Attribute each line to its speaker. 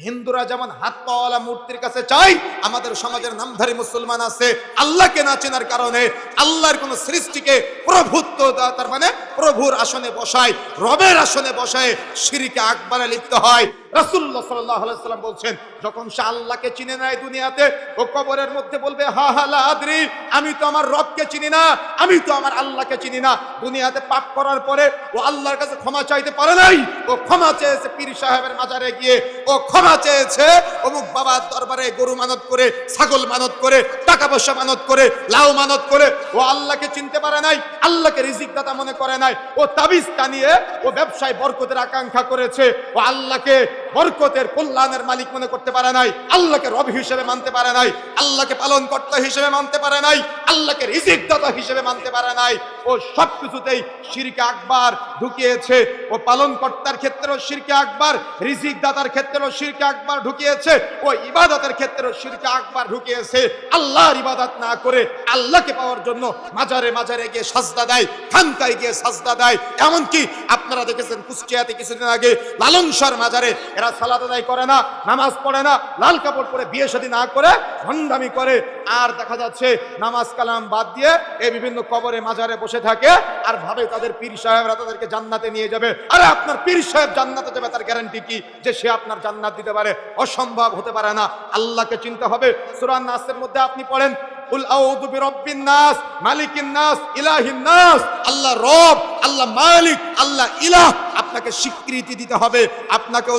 Speaker 1: হিন্দুরা যেমন হাত পাওয়ালা মূর্তির কাছে চাই, আমাদের সমাজের নামধারী মুসলমান আছে আল্লাহকে না চেনার কারণে আল্লাহর কোন সৃষ্টিকে প্রভুত্ব, তার মানে প্রভুর আসনে বসায়, রবের আসনে বসায় শিরকে আকবারে লিপ্ত হয়। রাসূলুল্লাহ সাল্লাল্লাহু আলাইহি ওয়াসাল্লাম বলছেন, যখন সে আল্লাহকে চিনে নেয় দুনিয়াতে, ও কবরের মধ্যে বলবে হা হা লা আদরি, আমি তো আমার রবকে চিনি না, আমি তো আমার আল্লাহকে চিনি না। দুনিয়াতে পাপ করার পরে ও আল্লাহর কাছে ক্ষমা চাইতে পারে নাই, ও ক্ষমা চেয়েছে পীর সাহেবের মাজারে গিয়ে, ও ক্ষমা চেয়েছে অমুক বাবার দরবারে গরু মানত করে, ছাগল মানত করে, টাকা পয়সা মানত করে, লাউ মানত করে। ও আল্লাহকে চিনতে পারে নাই, আল্লাহকে রিজিক দাতা মনে করে নাই। ও তাবিজ টানিয়ে ও ব্যবসায় বরকতের আকাঙ্ক্ষা করেছে, ও আল্লাহকে বরকতের কল্যাণের মালিক মনে করতে পারে নাই, আল্লাহকে রব হিসেবে মানতে পারে নাই, আল্লাহকে পালনকর্তা হিসেবে মানতে পারে নাই, আল্লাহকে রিজিক দাতা হিসেবে মানতে পারে নাই। ও সবকিছুতেই শিরকে আকবার ঢুকিয়েছে। ও পালনকর্তার ক্ষেত্রেও শিরকে আকবার, রিজিক দাতার ক্ষেত্রেও শিরকে আকবার ঢুকিয়েছে, ও ইবাদতের ক্ষেত্রেও শিরকে আকবার ঢুকিয়েছে। আল্লাহর ইবাদত না করে আল্লাহকে পাওয়ার জন্য মাজারে মাজারে গিয়ে সাজদা দেয়, খানকায় গিয়ে সাজদা দেয়। এমনকি আপনারা দেখেছেন কুষ্টিয়াতে কিছুদিন আগে লালন শাহর মাজারে এরা সালাত আদায় করে না, নামাজ পড়ে না, লাল কাপড় পরে বিয়ে শাদী না করে ভণ্ডামি করে, আর দেখা যাচ্ছে নামাজ কালাম বাদ দিয়ে এই বিভিন্ন কবরে মাজারে বসে থাকে আর ভাবে তাদের পীর সাহেবরা তাদেরকে জান্নাতে নিয়ে যাবে। আরে আপনার পীর সাহেব জান্নাতে যাবে তার গ্যারান্টি কি যে সে আপনার জান্নাত দিতে পারে? অসম্ভব হতে পারে না। আল্লাহকে চিনতে হবে। সূরা নাসের মধ্যে আপনি পড়েন, কুল আউযু বিরাব্বিন নাস মালিকিন নাস ইলাহিন নাস। আল্লাহ রব, আল্লাহ মালিক, আল্লাহ ইলাহ, আপনাকে স্বীকৃতি দিতে হবে। আপনাকে